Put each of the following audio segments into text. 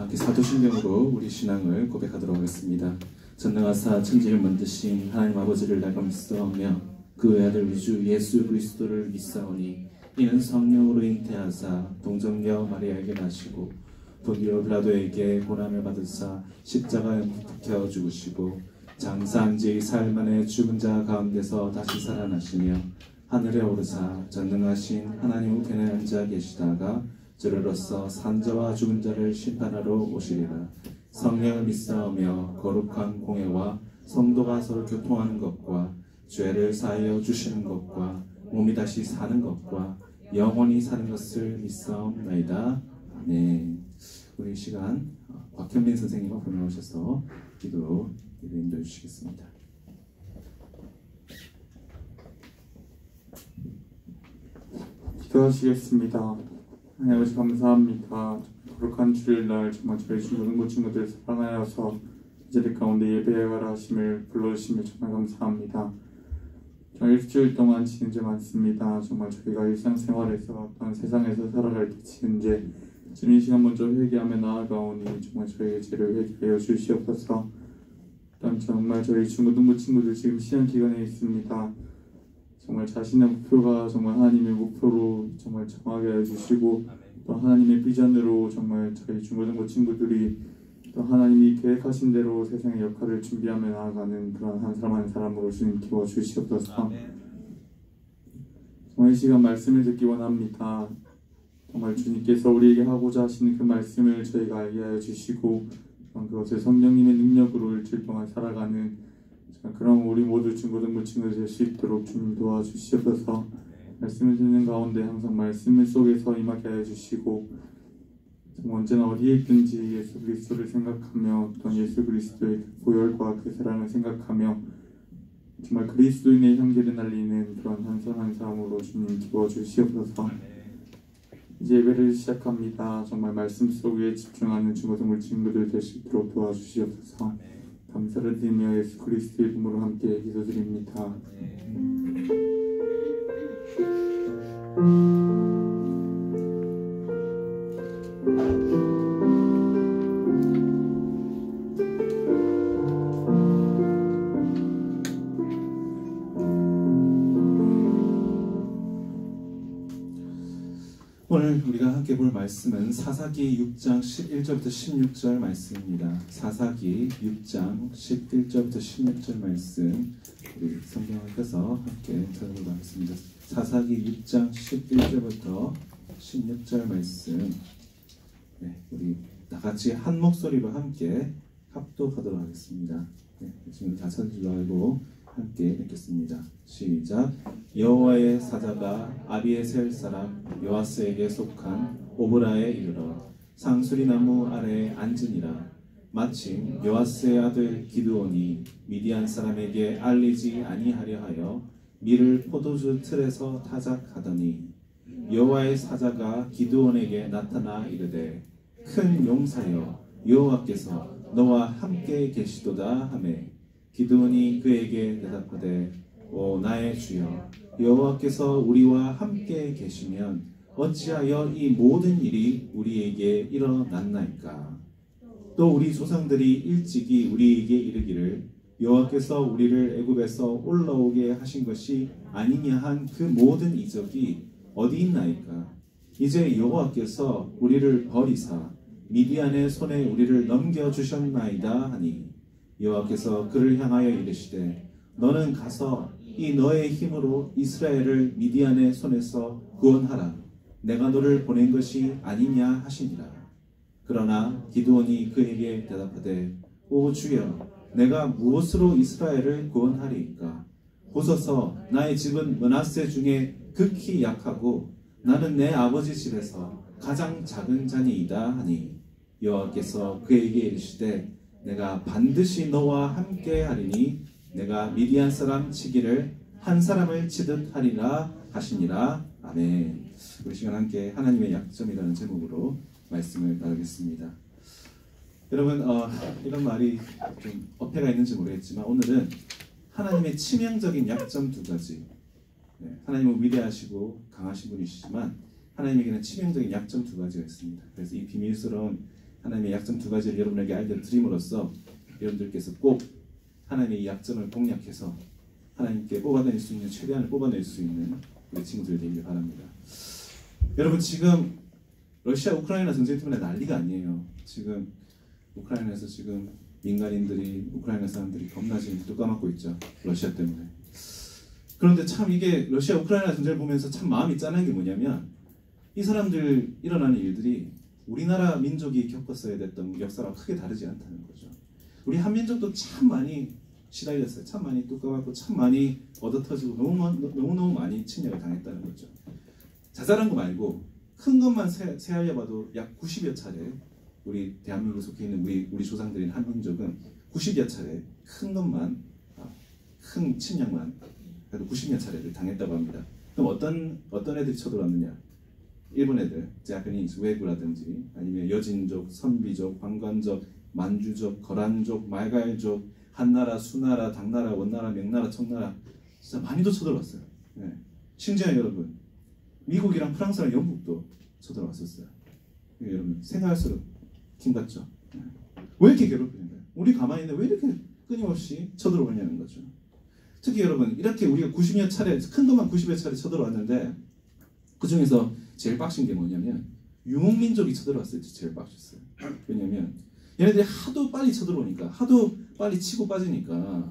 함께 사도신경으로 우리 신앙을 고백하도록 하겠습니다. 전능하사 천지를 만드신 하나님 아버지를 내가 믿사오며 그 외아들 우주 예수 그리스도를 믿사오니 이는 성령으로 잉태하사 동정녀 마리아에게 나시고 본디오 빌라도에게 고난을 받으사 십자가에 못 박혀 죽으시고 장사한 지 사흘 만에 죽은 자 가운데서 다시 살아나시며 하늘에 오르사 전능하신 하나님 우편에 앉아 계시다가 저로서 산자와 죽은 자를 심판하러 오시리라. 성령을 믿사오며 거룩한 공회와 성도가 서로 교통하는 것과 죄를 사하여 주시는 것과 몸이 다시 사는 것과 영원히 사는 것을 믿사옵나이다. 아멘. 우리 이 시간 곽현민 선생님 앞으로 나오셔서 기도로 인도해 주시겠습니다. 기도하시겠습니다. 하나님 아버지 감사합니다. 거룩한 주일날 정말 저희 모든 친구들 사랑하여서 이 자리 가운데 예배하라 하심을 불러주시며 정말 감사합니다. 정말 일주일 동안 지은 죄 많습니다. 정말 저희가 일상생활에서 어떤 세상에서 살아갈 때 지은 죄 주님 이 시간 먼저 회개하며 나아가오니 정말 저희의 죄를 회개하여 주시옵소서. 또한 정말 저희 중고등부 친구들 지금 시험 기간에 있습니다. 정말 자신의 목표가 정말 하나님의 목표로 정말 정하게 해주시고 또 하나님의 비전으로 정말 저희 중고등부 친구들이 또 하나님이 계획하신 대로 세상의 역할을 준비하며 나아가는 그런 한 사람 한 사람으로 주님 키워주시옵소서. 정말 이 시간 말씀을 듣기 원합니다. 정말 주님께서 우리에게 하고자 하시는 그 말씀을 저희가 알게 하여 주시고 그것을 성령님의 능력으로 일주일 동안 살아가는 그럼 우리 모두 중고등부 친구들 될 수 있도록 주님 도와주시옵소서. 말씀을 듣는 가운데 항상 말씀 속에서 임하게 하여 주시고 언제나 어디에 있든지 예수 그리스도를 생각하며 또 예수 그리스도의 그 보혈과 그 사랑을 생각하며 정말 그리스도인의 향기를 날리는 그런 한 사람 한 사람으로 주님 도와주시옵소서. 이제 예배를 시작합니다. 정말 말씀 속에 집중하는 중고등부 친구들 될 수 있도록 도와주시옵소서. 감사를 드리며 예수 그리스도의 이름으로 함께 기도드립니다. 오늘 우리가 함께 볼 말씀은 사사기 6장 11절부터 16절 말씀입니다. 사사기 6장 11절부터 16절 말씀 우리 성경을 펴서 함께 들어보도록 하겠습니다. 사사기 6장 11절부터 16절 말씀 우리 다같이 한 목소리로 함께 합독하도록 하겠습니다. 지금 다 찾은 줄 알고 함께 읽겠습니다. 시작. 여호와의 사자가 아비에셀 사람 요아스에게 속한 오브라에 이르러 상수리나무 아래에 앉으니라. 마침 요아스의 아들 기드온이 미디안 사람에게 알리지 아니하려 하여 밀을 포도주 틀에서 타작하더니 여호와의 사자가 기드온에게 나타나 이르되 큰 용사여 여호와께서 너와 함께 계시도다 하매 기드온이 그에게 대답하되 오 나의 주여 여호와께서 우리와 함께 계시면 어찌하여 이 모든 일이 우리에게 일어났나이까. 또 우리 조상들이 일찍이 우리에게 이르기를 여호와께서 우리를 애굽에서 올라오게 하신 것이 아니냐 한 그 모든 이적이 어디 있나이까. 이제 여호와께서 우리를 버리사 미디안의 손에 우리를 넘겨주셨나이다 하니 여호와께서 그를 향하여 이르시되 너는 가서 이 너의 힘으로 이스라엘을 미디안의 손에서 구원하라. 내가 너를 보낸 것이 아니냐 하시니라. 그러나 기드온이 그에게 대답하되 오 주여 내가 무엇으로 이스라엘을 구원하리이까. 보소서 나의 집은 므낫세 중에 극히 약하고 나는 내 아버지 집에서 가장 작은 자니이다 하니 여호와께서 그에게 이르시되 내가 반드시 너와 함께 하리니 내가 미디안 사람 치기를 한 사람을 치듯 하리라 하시니라. 아멘. 우리 시간 함께 하나님의 약점이라는 제목으로 말씀을 나누겠습니다. 여러분 이런 말이 좀 어폐가 있는지 모르겠지만 오늘은 하나님의 치명적인 약점 두 가지. 하나님은 위대하시고 강하신 분이시지만 하나님에게는 치명적인 약점 두 가지가 있습니다. 그래서 이 비밀스러운 하나님의 약점 두 가지를 여러분에게 알려드림으로써 여러분들께서 꼭 하나님의 이 약점을 공략해서 하나님께 뽑아낼 수 있는 최대한을 뽑아낼 수 있는 우리 친구들이 되길 바랍니다. 여러분 지금 러시아 우크라이나 전쟁 때문에 난리가 아니에요. 지금 우크라이나에서 지금 민간인들이 우크라이나 사람들이 겁나 지금 뚜까맞고 있죠. 러시아 때문에. 그런데 참 이게 러시아 우크라이나 전쟁을 보면서 참 마음이 짠한 게 뭐냐면 이 사람들 일어나는 일들이 우리나라 민족이 겪었어야 됐던 역사랑 크게 다르지 않다는 거죠. 우리 한민족도 참 많이 시달렸어요. 참 많이 뚜까맞고 참 많이 얻어터지고 너무너무 많이 침략을 당했다는 거죠. 자잘한 거 말고 큰 것만 세알려봐도 약 90여 차례 우리 대한민국에 속해 있는 우리 조상들인 한민족은 90여 차례 큰 것만 큰 침략만 그래도 90여 차례를 당했다고 합니다. 그럼 어떤 애들이 쳐들어왔느냐? 일본 애들, 자파니즈, 외구라든지 아니면 여진족, 선비족, 방관족, 만주족, 거란족, 말갈족, 한나라, 수나라, 당나라, 원나라, 명나라, 청나라 진짜 많이도 쳐들어왔어요. 네. 심지어 여러분 미국이랑 프랑스랑 영국도 쳐들어왔었어요. 네, 여러분 생각할수록 킹받죠. 네. 왜 이렇게 괴롭히는 거예요? 우리 가만히 있는데 왜 이렇게 끊임없이 쳐들어오냐는 거죠. 특히 여러분 이렇게 우리가 90여 차례 큰 것만 90여 차례 쳐들어왔는데 그 중에서 제일 빡신 게 뭐냐면 유목민족이 쳐들어왔을 때 제일 빡쳤어요. 왜냐면 얘네들이 하도 빨리 쳐들어오니까 하도 빨리 치고 빠지니까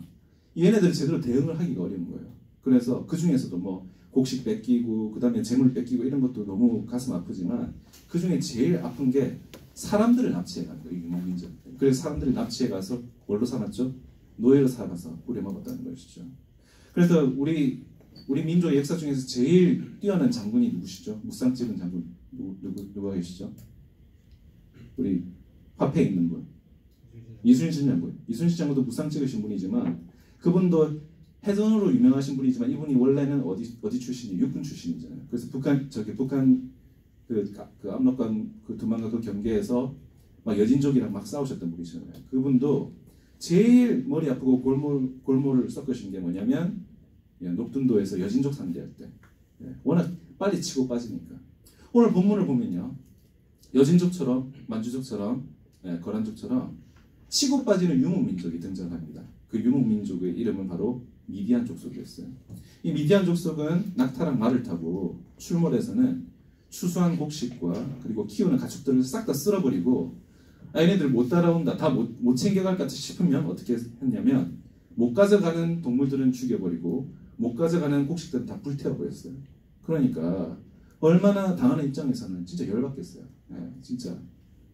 얘네들이 제대로 대응을 하기가 어려운 거예요. 그래서 그 중에서도 뭐 곡식 뺏기고 그 다음에 재물 뺏기고 이런 것도 너무 가슴 아프지만 그 중에 제일 아픈 게 사람들을 납치해 간 거예요. 유목민족. 그래서 사람들을 납치해 가서 뭘로 삼았죠? 노예로 삼아서 부려먹었다는 것이죠. 그래서 우리 민족의 역사 중에서 제일 뛰어난 장군이 누구시죠? 묵상 찍은 장군 누가 계시죠? 우리 화폐에 있는 분 이순신 장군. 이순신 장군도 묵상 찍으신 분이지만 그분도 해전으로 유명하신 분이지만 이분이 원래는 어디 출신이 육군 출신이잖아요. 그래서 북한 그 압록강 그 두만강 그 경계에서 막 여진족이랑 막 싸우셨던 분이잖아요. 그분도 제일 머리 아프고 골몰을 섞으신 게 뭐냐면 녹둔도에서 여진족 상대할 때 워낙 빨리 치고 빠지니까 오늘 본문을 보면요 여진족처럼 만주족처럼 거란족처럼 치고 빠지는 유목민족이 등장합니다. 그 유목민족의 이름은 바로 미디안 족속이었어요. 이 미디안 족속은 낙타랑 말을 타고 출몰해서는 추수한 곡식과 그리고 키우는 가축들을 싹 다 쓸어버리고 얘네들 못 따라온다, 다 못 챙겨갈 것 같이 싶으면 어떻게 했냐면 못 가져가는 동물들은 죽여버리고 못 가져가는 곡식들은 다 불태워버렸어요. 그러니까 얼마나 당하는 입장에서는 진짜 열받겠어요. 진짜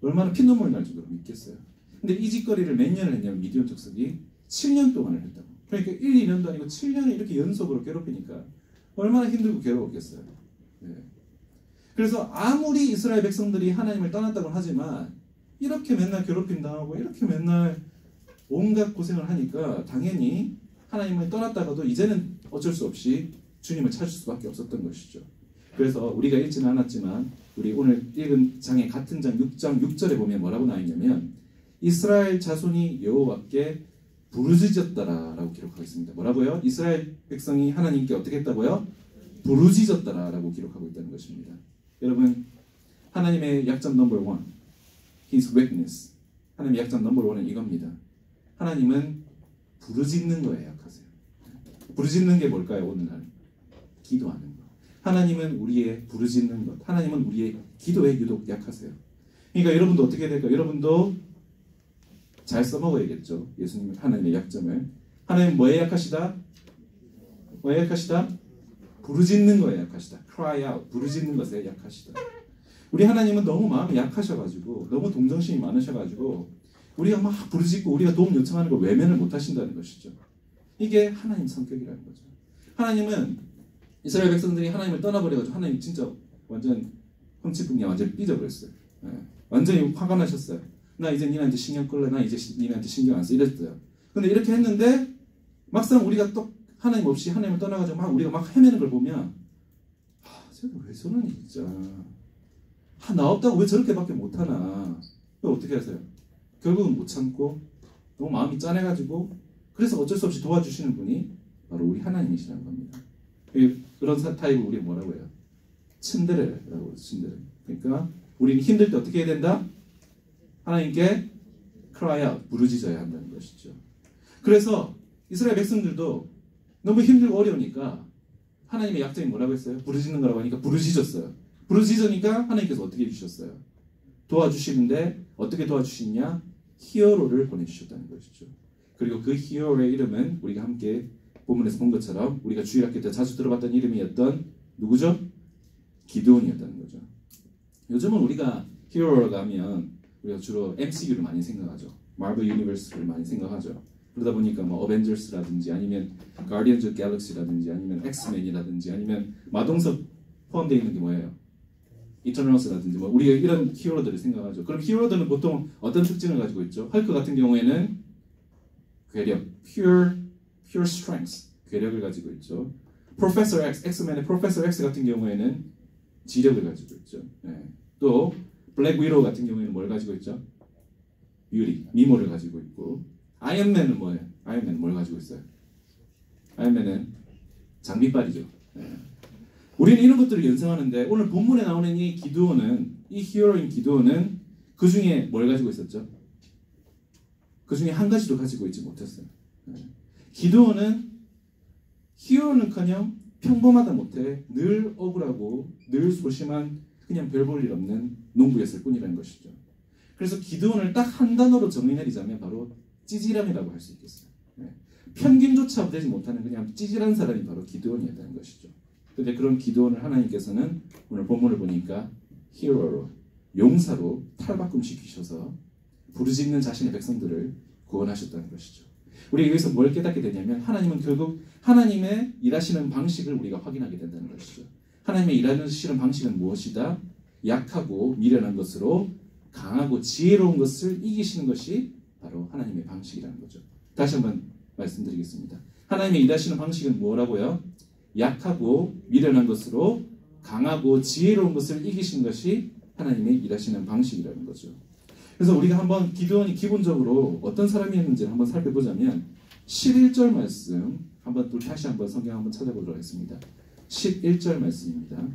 얼마나 피눈물 날 정도로 믿겠어요. 근데 이 짓거리를 몇 년을 했냐면 미디안 족속이 7년 동안을 했다고. 그러니까 1, 2년도 아니고 7년을 이렇게 연속으로 괴롭히니까 얼마나 힘들고 괴로웠겠어요. 그래서 아무리 이스라엘 백성들이 하나님을 떠났다고 하지만 이렇게 맨날 괴롭힘당하고 이렇게 맨날 온갖 고생을 하니까 당연히 하나님을 떠났다가도 이제는 어쩔 수 없이 주님을 찾을 수밖에 없었던 것이죠. 그래서 우리가 읽지는 않았지만 우리 오늘 읽은 장의 같은 장 6장 6절에 보면 뭐라고 나와있냐면 이스라엘 자손이 여호와께 부르짖었더라 라고 기록하고 있습니다. 뭐라고요? 이스라엘 백성이 하나님께 어떻게 했다고요? 부르짖었더라 라고 기록하고 있다는 것입니다. 여러분 하나님의 약점 넘버 1 His weakness 하나님의 약점 넘버 1은 이겁니다. 하나님은 부르짖는 거에 약하세요. 부르짖는 게 뭘까요? 오늘날 기도하는 것. 하나님은 우리의 부르짖는 것, 하나님은 우리의 기도에 유독 약하세요. 그러니까 여러분도 어떻게 해야 될까요? 여러분도 잘 써먹어야겠죠. 예수님 하나님의 약점을. 하나님 뭐에 약하시다? 뭐에 약하시다? 부르짖는 거에 약하시다. cry out, 부르짖는 것에 약하시다. 우리 하나님은 너무 마음이 약하셔가지고 너무 동정심이 많으셔가지고 우리가 막 부르짖고 우리가 도움 요청하는 걸 외면을 못 하신다는 것이죠. 이게 하나님 성격이라는 거죠. 하나님은 이스라엘 백성들이 하나님을 떠나버려가지고 하나님 진짜 완전 흠칫분이 완전 삐져버렸어요. 완전히 화가 나셨어요. 나 이제 니네한테 신경 끌래. 나 이제 니네한테 신경 안 써. 이랬어요. 근데 이렇게 했는데 막상 우리가 또 하나님 없이 하나님을 떠나가지고 막 우리가 막 헤매는 걸 보면 쟤는 왜 저러니 진짜. 나 없다고 왜 저렇게밖에 못하나. 그럼 어떻게 하세요? 결국은 못 참고 너무 마음이 짠해가지고 그래서 어쩔 수 없이 도와주시는 분이 바로 우리 하나님이시라는 겁니다. 그런 타입을 우리 뭐라고 해요? 츤데레라고 해요. 츤데레. 그러니까 우리는 힘들 때 어떻게 해야 된다? 하나님께 cry out, 부르짖어야 한다는 것이죠. 그래서 이스라엘 백성들도 너무 힘들고 어려우니까 하나님의 약점이 뭐라고 했어요? 부르짖는 거라고 하니까 부르짖었어요. 부르짖으니까 하나님께서 어떻게 해주셨어요? 도와주시는데 어떻게 도와주시냐? 히어로를 보내주셨다는 것이죠. 그리고 그 히어로의 이름은 우리가 함께 본문에서 본 것처럼 우리가 주일학교 때 자주 들어봤던 이름이었던 누구죠? 기드온이었다는 거죠. 요즘은 우리가 히어로가 하면 우리가 주로 MCU를 많이 생각하죠. 마블 유니버스를 많이 생각하죠. 그러다 보니까 뭐 어벤져스라든지 아니면 가디언즈 오브 갤럭시라든지 아니면 엑스맨이라든지 아니면 마동석 포함되어 있는 게 뭐예요? 이터널스라든지 뭐 우리가 이런 히어로들을 생각하죠. 그럼 히어로들은 보통 어떤 특징을 가지고 있죠? 헐크 같은 경우에는 괴력, pure strength, 괴력을 가지고 있죠. Professor X, 엑스맨의 Professor X 같은 경우에는 지력을 가지고 있죠. 네. 또 블랙 위도우 같은 경우에는 뭘 가지고 있죠? beauty, 미모를 가지고 있고 아이언맨은 뭐예요? 아이언맨은 뭘 가지고 있어요? 아이언맨은 장비빨이죠. 네. 우리는 이런 것들을 연상하는데 오늘 본문에 나오는 이 기드온은 이 히어로인 기드온은 그 중에 뭘 가지고 있었죠? 그 중에 한 가지도 가지고 있지 못했어요. 네. 기드온은 히어로는커녕 평범하다 못해 늘 억울하고 늘 소심한 그냥 별 볼 일 없는 농부였을 뿐이라는 것이죠. 그래서 기드온을 딱 한 단어로 정의내리자면 바로 찌질함이라고 할 수 있겠어요. 네. 평균조차 되지 못하는 그냥 찌질한 사람이 바로 기드온이었다는 것이죠. 그런데 그런 기드온을 하나님께서는 오늘 본문을 보니까 히어로로, 용사로 탈바꿈시키셔서 부르짖는 자신의 백성들을 구원하셨다는 것이죠. 우리가 여기서 뭘 깨닫게 되냐면 하나님은 결국 하나님의 일하시는 방식을 우리가 확인하게 된다는 것이죠. 하나님의 일하시는 방식은 무엇이다? 약하고 미련한 것으로 강하고 지혜로운 것을 이기시는 것이 바로 하나님의 방식이라는 거죠. 다시 한번 말씀드리겠습니다. 하나님의 일하시는 방식은 뭐라고요? 약하고 미련한 것으로 강하고 지혜로운 것을 이기시는 것이 하나님의 일하시는 방식이라는 거죠. 그래서 우리가 한번 기드온이 기본적으로 어떤 사람이었는지를 한번 살펴보자면 11절 말씀 한번 또 다시 한번 성경 한번 찾아보도록 하겠습니다. 11절 말씀입니다.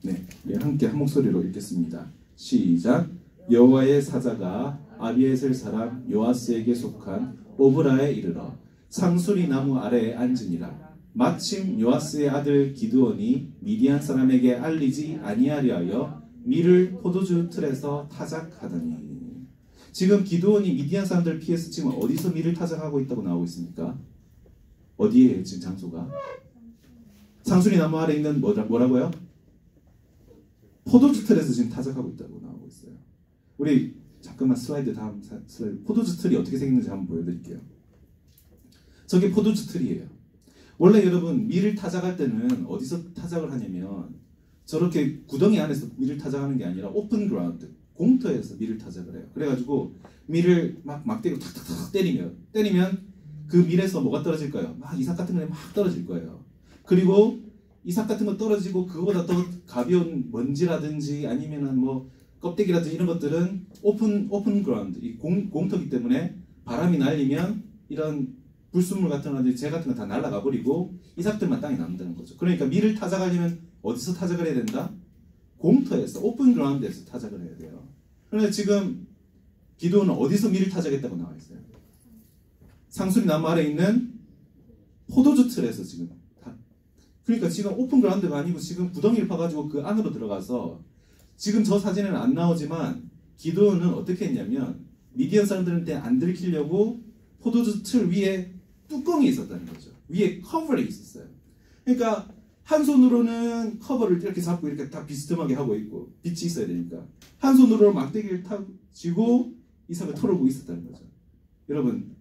네, 함께 한 목소리로 읽겠습니다. 시작. 여호와의 사자가 아비에셀 사람 요아스에게 속한 오브라에 이르러 상수리 나무 아래에 앉으니라. 마침 요아스의 아들 기드온이 미디안 사람에게 알리지 아니하려 하여 밀을 포도주 틀에서 타작하더니. 지금 기드온이 미디안 사람들 피해서 지금 어디서 밀을 타작하고 있다고 나오고 있습니까? 어디에요 지금 장소가? 상수리 나무 아래 있는 뭐라고요? 포도주 틀에서 지금 타작하고 있다고 나오고 있어요. 우리 잠깐만 슬라이드 다음 슬라이드. 포도주 틀이 어떻게 생겼는지 한번 보여드릴게요. 저게 포도주 틀이에요. 원래 여러분 밀을 타작할 때는 어디서 타작을 하냐면 저렇게 구덩이 안에서 밀을 타작하는 게 아니라 오픈 그라운드, 공터에서 밀을 타작을 해요. 그래가지고 밀을 막대기로 탁탁탁 때리면 그 밀에서 뭐가 떨어질까요? 막 이삭 같은 거 막 떨어질 거예요. 그리고 이삭 같은 거 떨어지고 그거보다 더 가벼운 먼지라든지 아니면은 뭐 껍데기라든지 이런 것들은 오픈 그라운드, 이 공터기 때문에 바람이 날리면 이런 불순물 같은 거나 재 같은 거 다 날아가 버리고 이삭들만 땅에 남는다는 거죠. 그러니까 밀을 타작하려면 어디서 타작을 해야 된다? 공터에서 오픈 그라운드에서 타작을 해야 돼요. 그런데 지금 기드온은 어디서 밀을 타작했다고 나와 있어요? 상수리 나무 아래 있는 포도주 틀에서 지금 그러니까 지금 오픈 그라운드가 아니고 지금 구덩이를 파가지고 그 안으로 들어가서 지금 저 사진에는 안 나오지만 기드온은 어떻게 했냐면 미디안 사람들한테 안 들키려고 포도주 틀 위에 뚜껑이 있었다는 거죠. 위에 커버가 있었어요. 그러니까 한 손으로는 커버를 이렇게 잡고 이렇게 다 비스듬하게 하고 있고 빛이 있어야 되니까 한 손으로 막대기를 타고 쥐고 이삭을 털어오고 있었다는 거죠. 여러분,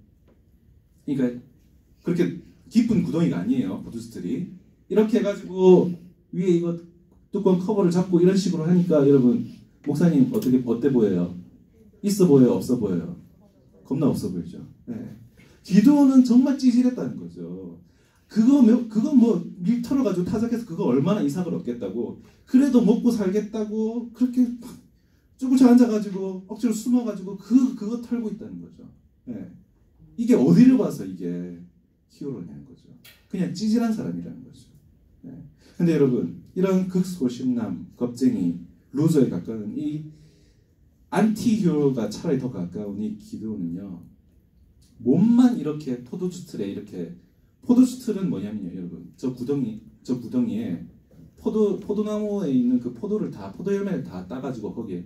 그러니까 그렇게 깊은 구덩이가 아니에요. 포도주 틀이. 이렇게 해가지고 위에 이거 뚜껑 커버를 잡고 이런 식으로 하니까 여러분 목사님 어때 보여요? 있어 보여요? 없어 보여요? 겁나 없어 보이죠. 네. 기드온은 정말 찌질했다는 거죠. 그거 뭐 밀 털어가지고 타작해서 그거 얼마나 이삭을 얻겠다고 그래도 먹고 살겠다고 그렇게 막 쭈글쭈글 앉아가지고 억지로 숨어가지고 그거 털고 있다는 거죠. 네. 이게 어디를 봐서 이게 히어로냐는 거죠. 그냥 찌질한 사람이라는 거죠. 네. 근데 여러분 이런 극소심남, 겁쟁이, 루저에 가까운 이 안티히어로가 차라리 더 가까우니 기드온은요. 몸만 이렇게 포도주 틀에 이렇게 포도주 틀은 뭐냐면요, 여러분. 저 구덩이에 포도나무에 있는 그 포도 열매를 다 따가지고 거기에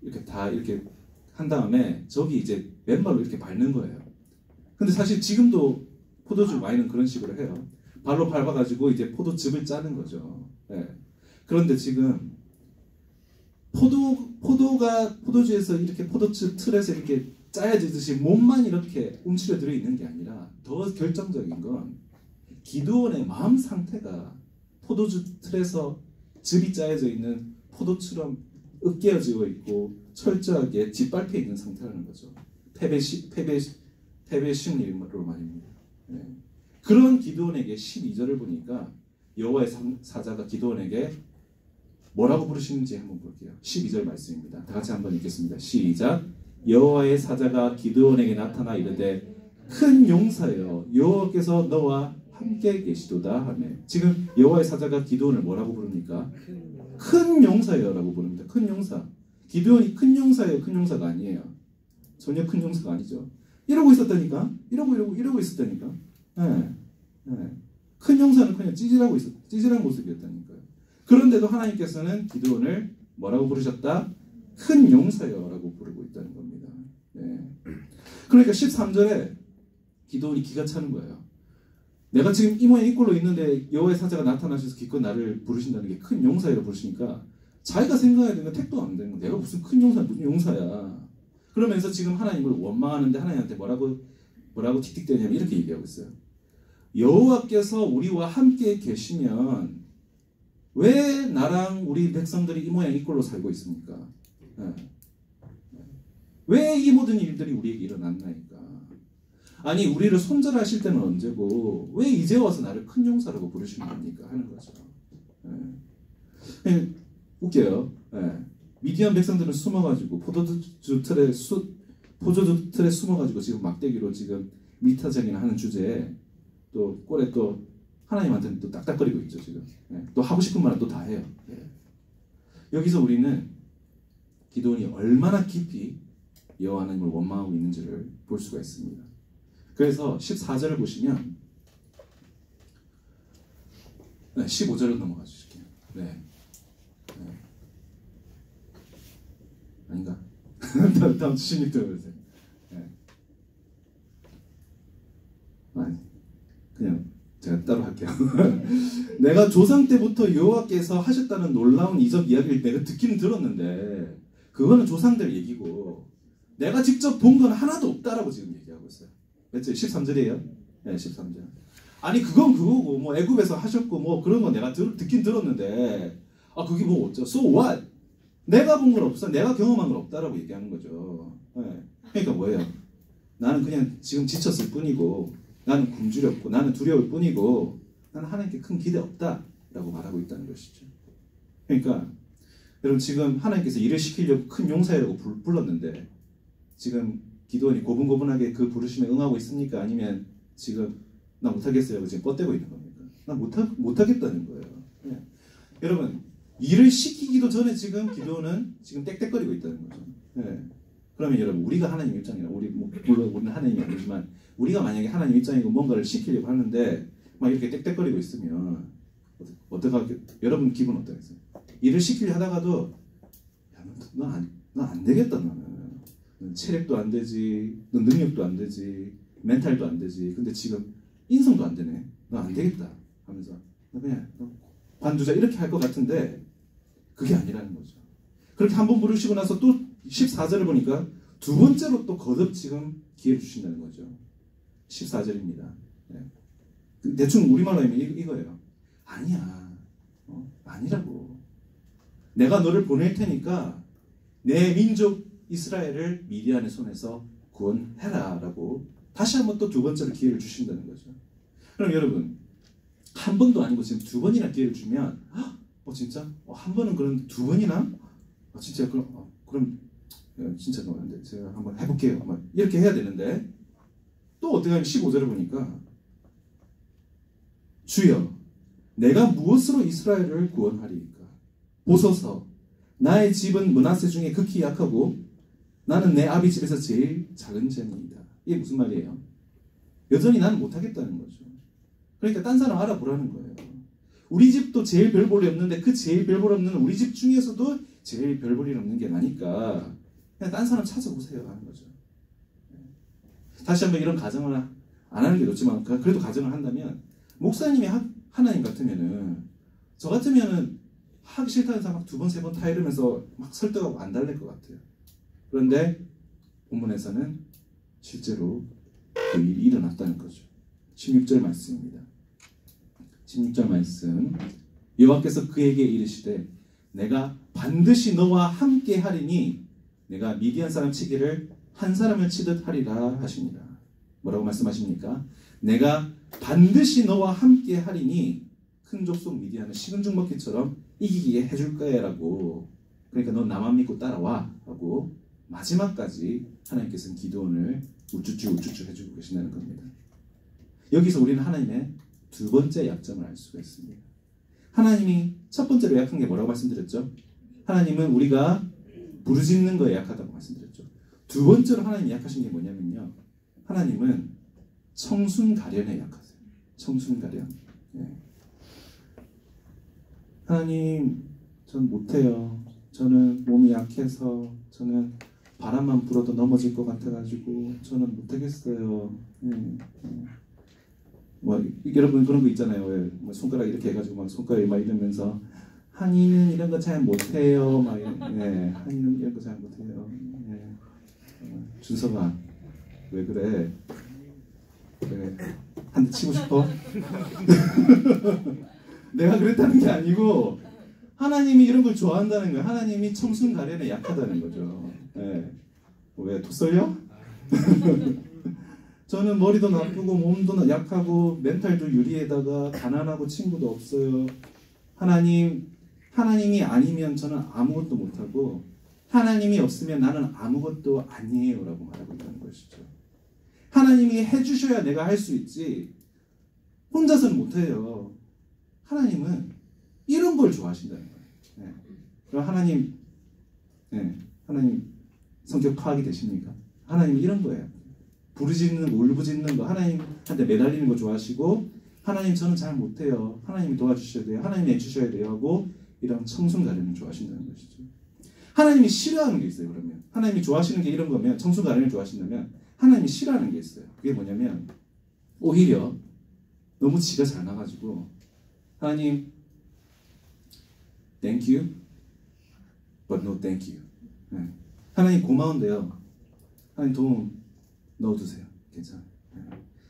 이렇게 다 이렇게 한 다음에 저기 이제 맨발로 이렇게 밟는 거예요. 근데 사실 지금도 포도주 와인은 그런 식으로 해요. 발로 밟아가지고 이제 포도즙을 짜는 거죠. 네. 그런데 지금 포도주에서 이렇게 포도즙 틀에서 이렇게 짜여지듯이 몸만 이렇게 움츠려 들어 있는 게 아니라 더 결정적인 건 기드온의 마음 상태가 포도주 틀에서 즙이 짜여져 있는 포도처럼 으깨어지고 있고 철저하게 짓밟혀 있는 상태라는 거죠. 패배 심리로 말입니다. 네. 그런 기드온에게 12절을 보니까 여호와의 사자가 기드온에게 뭐라고 부르시는지 한번 볼게요. 12절 말씀입니다. 다 같이 한번 읽겠습니다. 시작. 여호와의 사자가 기드온에게 나타나 이르되 큰 용사여 여호와께서 너와 함께 계시도다 하며 지금 여호와의 사자가 기드온을 뭐라고 부릅니까? 큰 용사여라고 부릅니다. 큰 용사. 기드온이 큰 용사예요? 큰 용사가 아니에요. 전혀 큰 용사가 아니죠. 이러고 있었다니까. 이러고 있었다니까. 네. 네. 큰 용사는 그냥 찌질한 모습이었다니까요. 그런데도 하나님께서는 기드온을 뭐라고 부르셨다? 큰 용사여라고 부르고 있다는 겁니다. 네. 그러니까 13절에 기드온이 기가 차는 거예요. 내가 지금 이 모양 이 꼴로 있는데 여호와의 사자가 나타나셔서 기껏 나를 부르신다는 게 큰 용사여로 부르시니까 자기가 생각해야 되는 건 택도 안 되는 거야. 내가 무슨 큰 용사야, 무슨 용사야. 그러면서 지금 하나님을 원망하는데 하나님한테 뭐라고 틱틱대냐면 이렇게 얘기하고 있어요. 여호와께서 우리와 함께 계시면 왜 나랑 우리 백성들이 이 모양 이 꼴로 살고 있습니까? 네. 왜 이 모든 일들이 우리에게 일어났나이까? 아니 우리를 손절하실 때는 언제고 왜 이제 와서 나를 큰 용사라고 부르시는 겁니까? 하는 거죠. 네. 웃겨요. 네. 미디안 백성들은 숨어가지고 포도주 틀에 숨어가지고 지금 막대기로 지금 미타전이나 하는 주제에 또 꼴에 또 하나님한테는 또 딱딱거리고 있죠 지금. 네. 또 하고 싶은 말은 또 다 해요. 네. 여기서 우리는 기드온이 얼마나 깊이 여호와 하나님을 원망하고 있는지를 볼 수가 있습니다. 그래서 14절을 보시면 15절로 넘어가 주실게요. 네. 아닌가? 다음 16절 보세요. 네. 아니, 그냥 제가 따로 할게요. 내가 조상 때부터 여호와께서 하셨다는 놀라운 이적 이야기를 내가 듣기는 들었는데 그거는 조상들 얘기고 내가 직접 본 건 하나도 없다라고 지금 얘기하고 있어요. 몇 절? 13절이에요? 네, 13절. 아니 그건 그거고 뭐 애굽에서 하셨고 뭐 그런 거 내가 듣긴 들었는데 그게 뭐 어쩌? So what? 내가 본 건 없어. 내가 경험한 건 없다라고 얘기하는 거죠. 네. 그러니까 뭐예요? 나는 그냥 지금 지쳤을 뿐이고 나는 굶주렸고 나는 두려울 뿐이고 나는 하나님께 큰 기대 없다라고 말하고 있다는 것이죠. 그러니까 여러분 지금 하나님께서 일을 시키려고 큰 용사라고 불렀는데 지금 기드온이 고분고분하게 그 부르심에 응하고 있습니까? 아니면 지금 나 못하겠어요. 지금 뻗대고 있는 겁니까? 나 못하겠다는 거예요. 네. 여러분 일을 시키기도 전에 지금 기드온은 지금 땡땡거리고 있다는 거죠. 네. 그러면 여러분 우리가 하나님 입장이라 물론 우리는 하나님이 아니지만 우리가 만약에 하나님 입장이고 뭔가를 시키려고 하는데 막 이렇게 땡땡거리고 있으면 어떡하게 여러분 기분 어떠겠어요? 일을 시키려 하다가도 너 안 되겠다 너는 체력도 안 되지 너 능력도 안 되지 멘탈도 안 되지 근데 지금 인성도 안 되네 너 안 되겠다 하면서 너 그냥 관두자 이렇게 할 것 같은데 그게 아니라는 거죠. 그렇게 한 번 부르시고 나서 또 14절을 보니까 두 번째로 또 거듭 지금 기회를 주신다는 거죠. 14절입니다. 네. 대충 우리말로 하면 이거예요. 아니야. 아니라고. 내가 너를 보낼 테니까 내 민족 이스라엘을 미디안의 손에서 구원해라 라고 다시 한번 또 두 번째로 기회를 주신다는 거죠. 그럼 여러분 한 번도 아니고 지금 두 번이나 기회를 주면 진짜? 한 번은 그런데 두 번이나? 진짜 그럼 진짜 너한테 제가 한번 해볼게요. 이렇게 해야 되는데 또 어떻게 하면 15절을 보니까 주여 내가 무엇으로 이스라엘을 구원하리이까? 보소서 나의 집은 므낫세 중에 극히 약하고 나는 내 아비 집에서 제일 작은 자입니다. 이게 무슨 말이에요? 여전히 나는 못하겠다는 거죠. 그러니까 딴 사람 알아보라는 거예요. 우리 집도 제일 별 볼 일 없는데 그 제일 별 볼 없는 우리 집 중에서도 제일 별 볼 일 없는 게 나니까 그냥 딴 사람 찾아보세요 하는 거죠. 다시 한번 이런 가정을 안 하는 게 좋지만 그래도 가정을 한다면 목사님이 하나님 같으면은 저 같으면은 하기 싫다는 사람 막 2번, 3번 타 이러면서 막 설득하고 안 달랠 것 같아요. 그런데 본문에서는 실제로 그 일이 일어났다는 거죠. 16절 말씀입니다. 16절 말씀 여호와께서 그에게 이르시되 내가 반드시 너와 함께 하리니 내가 미디안 사람 치기를 한 사람을 치듯 하리라 하십니다. 뭐라고 말씀하십니까? 내가 반드시 너와 함께 하리니 큰 족속 미디안을 식은 죽 먹기처럼 이기게 해줄 거야 라고. 그러니까 넌 나만 믿고 따라와 하고 마지막까지 하나님께서는 기드온을 우쭈쭈 해주고 계신다는 겁니다. 여기서 우리는 하나님의 두 번째 약점을 알 수가 있습니다. 하나님이 첫 번째로 약한 게 뭐라고 말씀드렸죠? 하나님은 우리가 부르짖는 거에 약하다고 말씀드렸죠. 두 번째로 하나님이 약하신 게 뭐냐면요. 하나님은 청순가련에 약하세요. 청순가련. 예. 하나님, 전 못해요. 저는 몸이 약해서 저는 바람만 불어도 넘어질 것 같아가지고 저는 못하겠어요. 뭐 여러분 그런 거 있잖아요. 왜 뭐 손가락 이렇게 해가지고 막 손가락이 막 이러면서 한이는 이런 거 잘 못해요. 막 한이는 이런 거 잘 못해요. 준서가 왜 그래? 그래 한 대 치고 싶어? 내가 그랬다는 게 아니고 하나님이 이런 걸 좋아한다는 거예요. 하나님이 청순가련에 약하다는 거죠. 왜 토설려? 저는 머리도 나쁘고 몸도 약하고 멘탈도 유리에다가 가난하고 친구도 없어요. 하나님이 아니면 저는 아무것도 못하고 하나님이 없으면 나는 아무것도 아니에요 라고 말하고 있다는 것이죠. 하나님이 해주셔야 내가 할 수 있지 혼자서는 못해요. 하나님은 이런 걸 좋아하신다는 거예요. 그럼 하나님 성격 파악이 되십니까? 하나님은 이런 거예요. 부르짖는 거, 울부짖는 거, 하나님한테 매달리는 거 좋아하시고 하나님 저는 잘 못해요. 하나님이 도와주셔야 돼요. 하나님이 해주셔야 돼요 하고 이런 청순가련을 좋아하신다는 것이죠. 하나님이 싫어하는 게 있어요. 그러면 하나님이 좋아하시는 게 이런 거면 청순가련을 좋아하신다면 하나님이 싫어하는 게 있어요. 그게 뭐냐면 오히려 너무 지가 잘 나가지고 하나님 thank you but no thank you. 하나님 고마운데요. 하나님 돈 넣어두세요. 괜찮아요.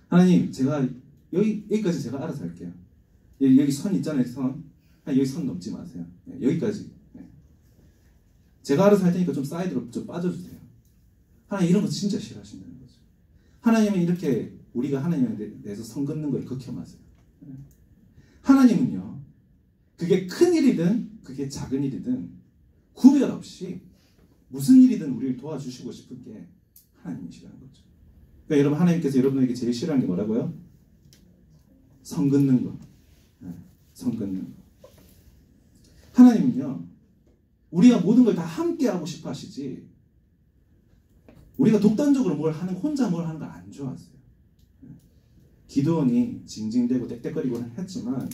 하나님 제가 여기까지 제가 알아서 할게요. 여기 선 있잖아요. 선. 여기 선 넘지 마세요. 여기까지. 제가 알아서 할 테니까 좀 사이드로 좀 빠져주세요. 하나님 이런 거 진짜 싫어하신다는 거죠. 하나님은 이렇게 우리가 하나님에 대해서 선 긋는 걸 극혐하세요. 하나님은요. 그게 큰 일이든 그게 작은 일이든 구별 없이 무슨 일이든 우리를 도와주시고 싶은 게 하나님이시라는 거죠. 그러니까 여러분 하나님께서 여러분에게 제일 싫어하는 게 뭐라고요? 선 긋는 거. 선 긋는 거. 하나님은요. 우리가 모든 걸 다 함께 하고 싶어 하시지 우리가 독단적으로 혼자 뭘 하는 걸 안 좋아하세요. 기드온이 징징대고 떽떽거리고는 했지만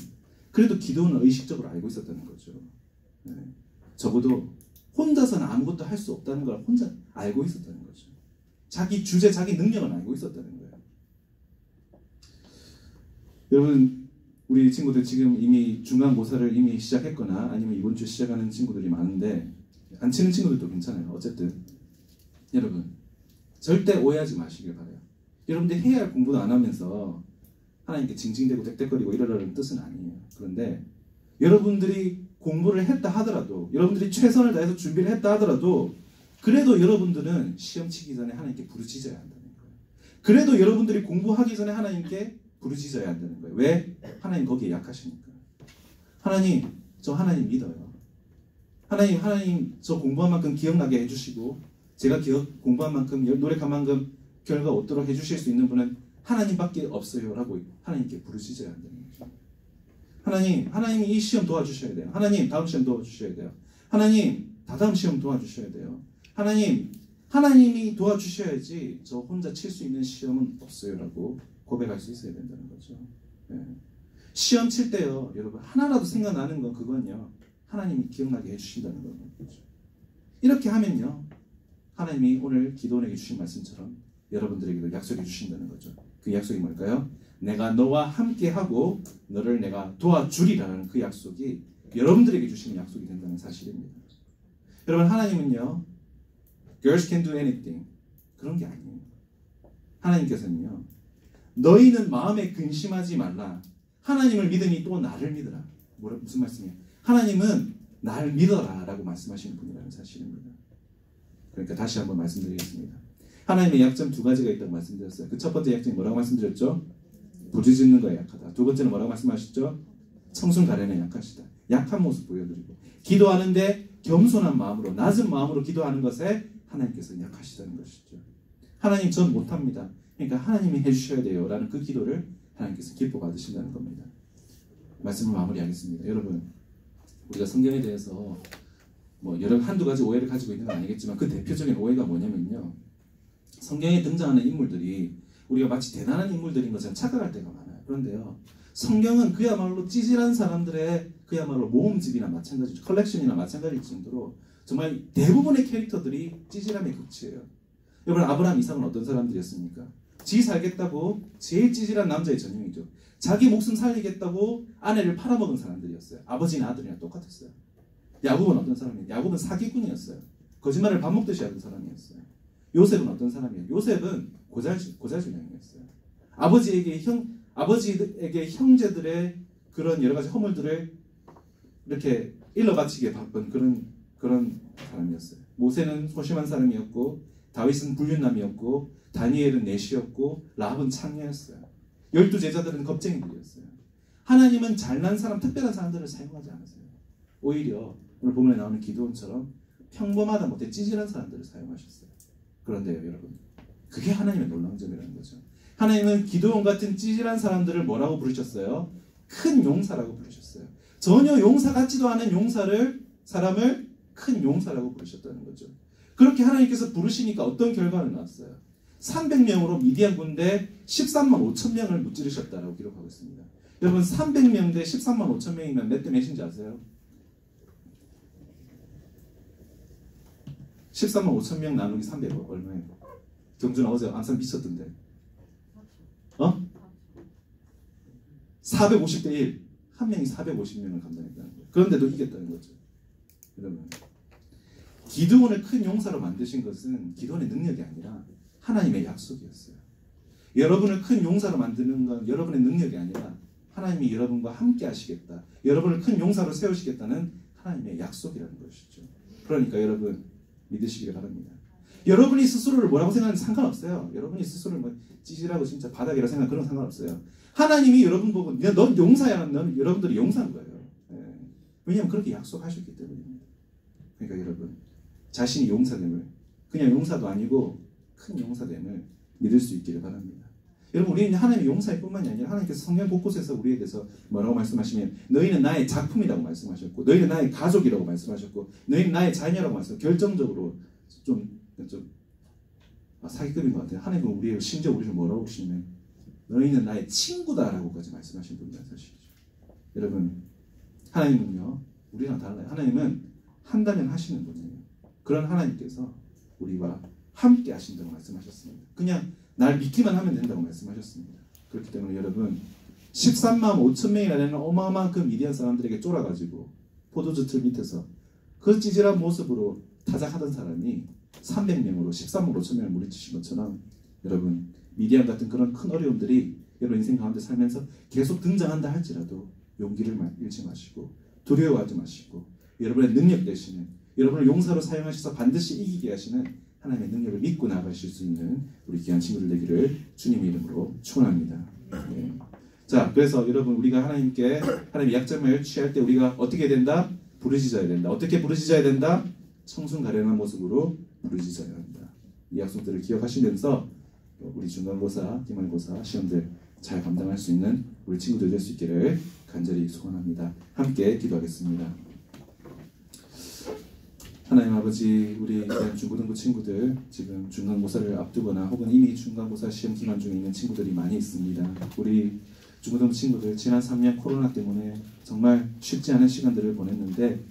그래도 기드온은 의식적으로 알고 있었다는 거죠. 적어도 혼자서는 아무것도 할 수 없다는 걸 혼자 알고 있었다는 거죠. 자기 주제, 자기 능력은 알고 있었다는 거예요. 여러분, 우리 친구들 지금 이미 중간고사를 이미 시작했거나 아니면 이번 주 시작하는 친구들이 많은데 안 치는 친구들도 괜찮아요. 어쨌든 여러분 절대 오해하지 마시길 바라요. 여러분들 해야 할 공부도 안 하면서 하나님께 징징대고 떽떽거리고 이러라는 뜻은 아니에요. 그런데 여러분들이 공부를 했다 하더라도 여러분들이 최선을 다해서 준비를 했다 하더라도 그래도 여러분들은 시험 치기 전에 하나님께 부르짖어야 한다는 거예요. 그래도 여러분들이 공부하기 전에 하나님께 부르짖어야 한다는 거예요. 왜? 하나님 거기에 약하시니까. 하나님, 저 하나님 믿어요. 하나님 저 공부한 만큼 기억나게 해주시고 제가 공부한 만큼 노력한 만큼 결과 얻도록 해주실 수 있는 분은 하나님밖에 없어요 라고 하나님께 부르짖어야 한다는 거죠. 하나님이 이 시험 도와주셔야 돼요. 하나님 다음 시험 도와주셔야 돼요. 하나님 다다음 시험 도와주셔야 돼요. 하나님 하나님이 도와주셔야지 저 혼자 칠 수 있는 시험은 없어요 라고 고백할 수 있어야 된다는 거죠. 예. 시험 칠 때요 여러분 하나라도 생각나는 건 그건요 하나님이 기억나게 해주신다는 거죠. 이렇게 하면요 하나님이 오늘 기도원에게 주신 말씀처럼 여러분들에게도 약속해 주신다는 거죠. 그 약속이 뭘까요? 내가 너와 함께하고 너를 내가 도와주리라는 그 약속이 여러분들에게 주시는 약속이 된다는 사실입니다. 여러분 하나님은요 Girls can do anything 그런 게 아니에요. 하나님께서는요 너희는 마음에 근심하지 말라. 하나님을 믿으니 또 나를 믿으라. 무슨 말씀이에요? 하나님은 나를 믿어라 라고 말씀하시는 분이라는 사실입니다. 그러니까 다시 한번 말씀드리겠습니다. 하나님의 약점 두 가지가 있다고 말씀드렸어요. 그 첫 번째 약점이 뭐라고 말씀드렸죠? 부르짖는 거에 약하다. 두 번째는 뭐라고 말씀하셨죠? 청순 가련에 약하시다. 약한 모습 보여드리고 기도하는데 겸손한 마음으로 낮은 마음으로 기도하는 것에 하나님께서 약하시다는 것이죠. 하나님 전 못합니다. 그러니까 하나님이 해주셔야 돼요 라는 그 기도를 하나님께서 기뻐 받으신다는 겁니다. 말씀을 마무리하겠습니다. 여러분 우리가 성경에 대해서 뭐 여러 한두 가지 오해를 가지고 있는 건 아니겠지만 그 대표적인 오해가 뭐냐면요 성경에 등장하는 인물들이 우리가 마치 대단한 인물들인 것처럼 착각할 때가 많아요. 그런데요 성경은 그야말로 찌질한 사람들의 그야말로 모음집이나 마찬가지죠. 컬렉션이나 마찬가지일 정도로 정말 대부분의 캐릭터들이 찌질함의 극치예요. 여러분 아브라함 이삭은 어떤 사람들이었습니까? 지 살겠다고 제일 찌질한 남자의 전형이죠. 자기 목숨 살리겠다고 아내를 팔아먹은 사람들이었어요. 아버지나 아들이랑 똑같았어요. 야곱은 어떤 사람이에요? 야곱은 사기꾼이었어요. 거짓말을 밥 먹듯이 하던 사람이었어요. 요셉은 어떤 사람이에요? 요셉은 고자질량이었어요. 아버지에게 형제들의 그런 여러 가지 허물들을 이렇게 일러바치게 바쁜 그런 사람이었어요. 모세는 소심한 사람이었고 다윗은 불륜남이었고 다니엘은 내시였고 라합은 창녀였어요. 12제자들은 겁쟁이들이었어요. 하나님은 잘난 사람, 특별한 사람들을 사용하지 않으세요. 오히려 오늘 본문에 나오는 기드온처럼 평범하다 못해 찌질한 사람들을 사용하셨어요. 그런데요 여러분 그게 하나님의 놀라운 점이라는 거죠. 하나님은 기드온 같은 찌질한 사람들을 뭐라고 부르셨어요? 큰 용사라고 부르셨어요. 전혀 용사 같지도 않은 사람을 큰 용사라고 부르셨다는 거죠. 그렇게 하나님께서 부르시니까 어떤 결과가 나왔어요? 300명으로 미디안 군대 13만 5천 명을 무찌르셨다라고 기록하고 있습니다. 여러분 300명 대 13만 5천 명이면 몇 대 몇인지 아세요? 13만 5천 명 나누기 300 얼마예요? 경준아 어제 안산 미쳤던데 450대 1 한 명이 450명을 감당했다는 거예요. 그런데도 이겼다는 거죠. 여러분 기드온을 큰 용사로 만드신 것은 기드온의 능력이 아니라 하나님의 약속이었어요. 여러분을 큰 용사로 만드는 건 여러분의 능력이 아니라 하나님이 여러분과 함께 하시겠다. 여러분을 큰 용사로 세우시겠다는 하나님의 약속이라는 것이죠. 그러니까 여러분 믿으시기를 바랍니다. 여러분이 스스로를 뭐라고 생각하는지 상관없어요. 여러분이 스스로를 뭐 찌질하고 진짜 바닥이라 생각하는 그런 상관없어요. 하나님이 여러분 보고 넌 용사야. 넌 여러분들이 용사인 거예요. 예. 왜냐하면 그렇게 약속하셨기 때문입니다. 그러니까 여러분 자신이 용사됨을 그냥 용사도 아니고 큰 용사됨을 믿을 수 있기를 바랍니다. 여러분 우리는 하나님의 용사일 뿐만이 아니라 하나님께서 성경 곳곳에서 우리에 대해서 뭐라고 말씀하시면 너희는 나의 작품이라고 말씀하셨고 너희는 나의 가족이라고 말씀하셨고 너희는 나의 자녀라고 말씀하셨고 결정적으로 좀 사기급인 것 같아요. 하나님은 우리를 심지어 우리를 뭐라고 하시냐면 너희는 나의 친구다라고까지 말씀하신 분이라는 사실이죠. 여러분 하나님은요 우리랑 달라요. 하나님은 한다면 하시는 분이에요. 그런 하나님께서 우리와 함께 하신다고 말씀하셨습니다. 그냥 날 믿기만 하면 된다고 말씀하셨습니다. 그렇기 때문에 여러분 13만 5천 명이나 되는 어마어마한 그 미디안 사람들에게 쫄아가지고 포도주 틀 밑에서 그 찌질한 모습으로 타작하던 사람이 300명으로 13만 5천 명을 물리치신 것처럼 여러분 미디안 같은 그런 큰 어려움들이 여러분 인생 가운데 살면서 계속 등장한다 할지라도 용기를 잃지 마시고 두려워하지 마시고 여러분의 능력 되시는 여러분을 용사로 사용하셔서 반드시 이기게 하시는 하나님의 능력을 믿고 나가실 수 있는 우리 귀한 친구들 되기를 주님의 이름으로 축원합니다. 네. 자, 그래서 여러분 우리가 하나님의 약점을 취할 때 우리가 어떻게 된다? 부르짖어야 된다. 어떻게 부르짖어야 된다? 청순 가련한 모습으로 부르짖어야 한다. 이 약속들을 기억하시면서 우리 중간고사, 기말고사 시험들 잘 감당할 수 있는 우리 친구들 될 수 있기를 간절히 소원합니다. 함께 기도하겠습니다. 하나님 아버지, 우리 귀한 중고등부 친구들 지금 중간고사를 앞두거나 혹은 이미 중간고사 시험 기간 중에 있는 친구들이 많이 있습니다. 우리 중고등부 친구들 지난 3년 코로나 때문에 정말 쉽지 않은 시간들을 보냈는데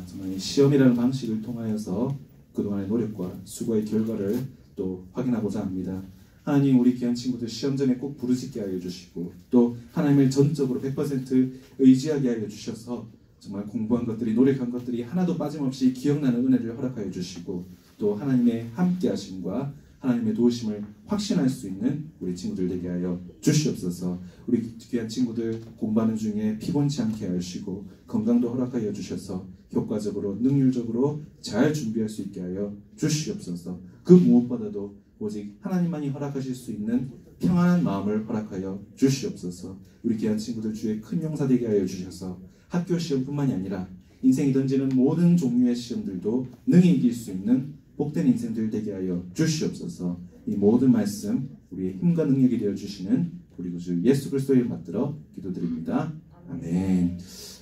정말 이 시험이라는 방식을 통하여서 그동안의 노력과 수고의 결과를 또 확인하고자 합니다. 하나님, 우리 귀한 친구들 시험 전에 꼭 부르짖게 하여 주시고 또 하나님을 전적으로 100% 의지하게 하여 주셔서 정말 공부한 것들이, 노력한 것들이 하나도 빠짐없이 기억나는 은혜를 허락하여 주시고 또 하나님의 함께하심과 하나님의 도우심을 확신할 수 있는 우리 친구들 되게 하여 주시옵소서. 우리 귀한 친구들 공부하는 중에 피곤치 않게 하시고 건강도 허락하여 주셔서 효과적으로 능률적으로 잘 준비할 수 있게 하여 주시옵소서. 그 무엇보다도 오직 하나님만이 허락하실 수 있는 평안한 마음을 허락하여 주시옵소서. 우리 귀한 친구들 주의 큰 용사 되게 하여 주셔서 학교 시험뿐만이 아니라 인생이 던지는 모든 종류의 시험들도 능히 이길 수 있는 복된 인생들 되게 하여 주시옵소서. 이 모든 말씀 우리의 힘과 능력이 되어 주시는 우리 구주 예수 그리스도의 이름 받들어 기도드립니다. 아멘.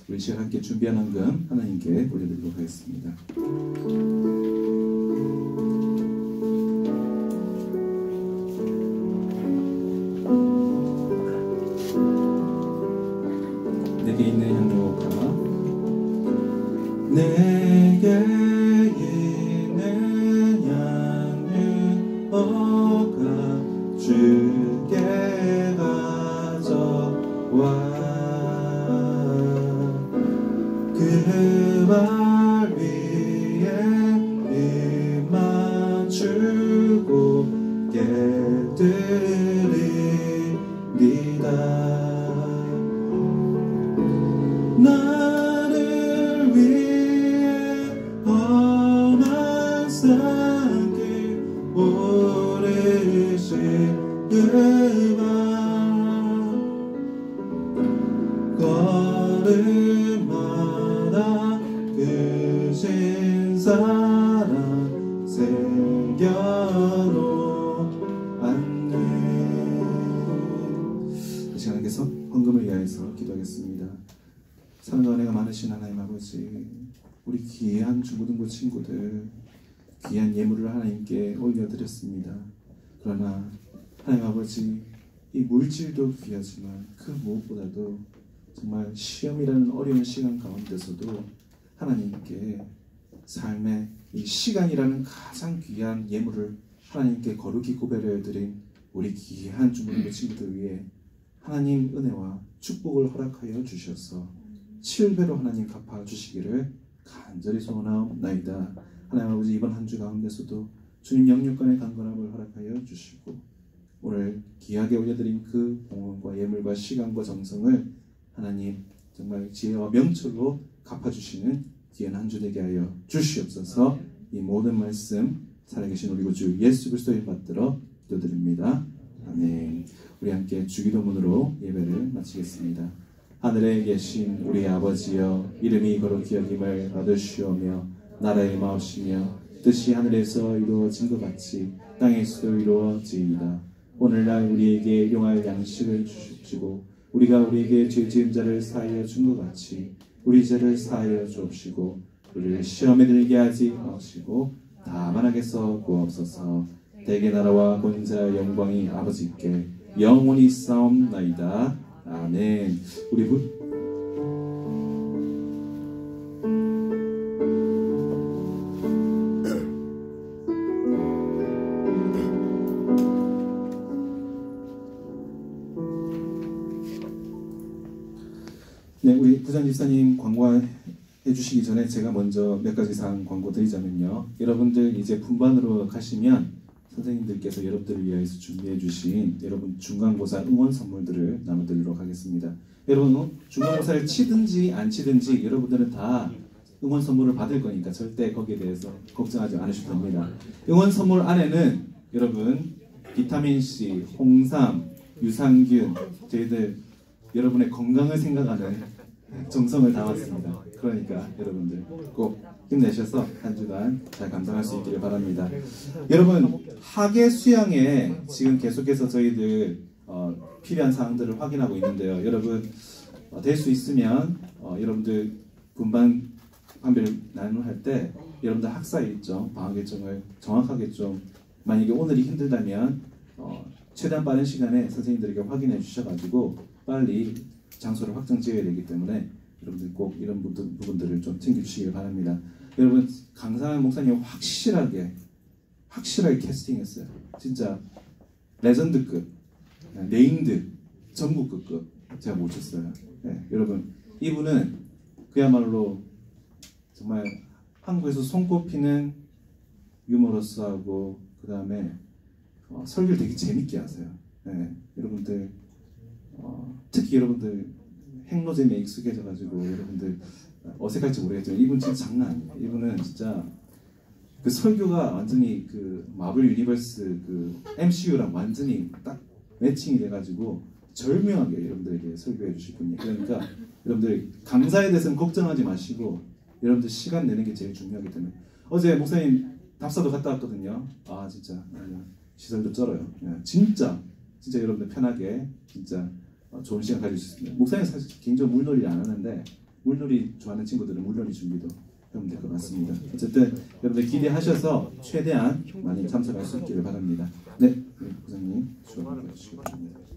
우리 시간 함께 준비한 헌금 하나님께 올려드리도록 하겠습니다. 내게 있는 향료가 내게 있는 향료가 주께 가져와 그 발 위에 입 맞추고 깨뜨리리다. 나를 위해 험한 산길 오르신 그만 걸음마다 크신 사랑 새겨놓았네. 이 시간 함께서 헌금을 위하여서 기도하겠습니다. 사랑과 은혜가 많으신 하나님 아버지, 우리 귀한 중고등부 친구들 귀한 예물을 하나님께 올려드렸습니다. 그러나 하나님 아버지, 이 물질도 귀하지만 그 무엇보다도 정말 시험이라는 어려운 시간 가운데서도 하나님께 삶의 이 시간이라는 가장 귀한 예물을 하나님께 거룩히 구별해드린 우리 귀한 중고등부 친구들 위해 하나님 은혜와 축복을 허락하여 주셔서 7배로 하나님 갚아주시기를 간절히 소원하옵나이다. 하나님 아버지, 이번 한 주 가운데서도 주님 영육간의 강건함을 허락하여 주시고 오늘 귀하게 올려드린 그 봉헌과 예물과 시간과 정성을 하나님 정말 지혜와 명철로 갚아주시는 귀한 한 주 되게 하여 주시옵소서. 이 모든 말씀 살아계신 우리 구주 예수 그리스도의 받들어 기도드립니다. 아멘. 우리 함께 주기도문으로 예배를 마치겠습니다. 하늘에 계신 우리 아버지여, 이름이 거룩히 여김을 받으시오며 나라의 마옵시며 뜻이 하늘에서 이루어진 것 같이 땅에서도 이루어지이다. 오늘날 우리에게 일용할 양식을 주십시고 우리가 우리에게 죄 지은 자를 사하여 준 것 같이 우리 죄를 사하여 주옵시고 우리를 시험에 들게 하지 마시고 다만 악에서 구하옵소서. 대개 나라와 권세와 영광이 아버지께 영원히 싸움나이다. 아멘. 우리 우리 부장 집사님 광고해 주시기 전에 제가 먼저 몇 가지 사항 광고 드리자면요. 여러분들 이제 분반으로 가시면 선생님들께서 여러분들을 위해서 준비해 주신 여러분 중간고사 응원 선물들을 나눠드리도록 하겠습니다. 여러분 중간고사를 치든지 안 치든지 여러분들은 다 응원 선물을 받을 거니까 절대 거기에 대해서 걱정하지 않으셔도 됩니다. 응원 선물 안에는 여러분 비타민C, 홍삼, 유산균, 저희들 여러분의 건강을 생각하는 정성을 담았습니다. 그러니까 여러분들 꼭 힘내셔서 한 주간 잘 감당할 수 있기를 바랍니다. 여러분 학예 수양에 지금 계속해서 저희들 필요한 사항들을 확인하고 있는데요. 여러분 될 수 있으면 여러분들 분반 판별 나눔할 때 여러분들 학사 일정, 방학 일정을 정확하게 좀 만약에 오늘이 힘들다면 최대한 빠른 시간에 선생님들에게 확인해 주셔가지고 빨리 장소를 확정 지어야 되기 때문에 여러분들 꼭 이런 부분들을 좀 챙겨주시길 바랍니다. 여러분 강상현 목사님 확실하게 캐스팅했어요. 진짜 레전드급, 네임드, 전국급 제가 모셨어요. 네, 여러분 이분은 그야말로 정말 한국에서 손꼽히는 유머러스하고 그 다음에 설교를 되게 재밌게 하세요. 네, 여러분들 특히 여러분들 행로잼에 익숙해져가지고 여러분들 어색할지 모르겠지만 이분 진짜 장난 아니에요. 이분은 진짜 그 설교가 완전히 그 마블 유니버스 그 MCU랑 완전히 딱 매칭이 돼가지고 절묘하게 여러분들에게 설교해 주실 분이에요. 그러니까 여러분들 강사에 대해서는 걱정하지 마시고 여러분들 시간 내는 게 제일 중요하기 때문에 어제 목사님 답사도 갔다 왔거든요. 아 진짜 시설도 쩔어요. 진짜 여러분들 편하게 진짜 좋은 시간 가질 수 있습니다. 목사님 사실 개인적으로 물놀이를 안 하는데 물놀이 좋아하는 친구들은 물놀이 준비도 하면 될 것 같습니다. 어쨌든 여러분들 기대하셔서 최대한 많이 참석할 수 있기를 바랍니다. 네, 부장님 수고하셨습니다.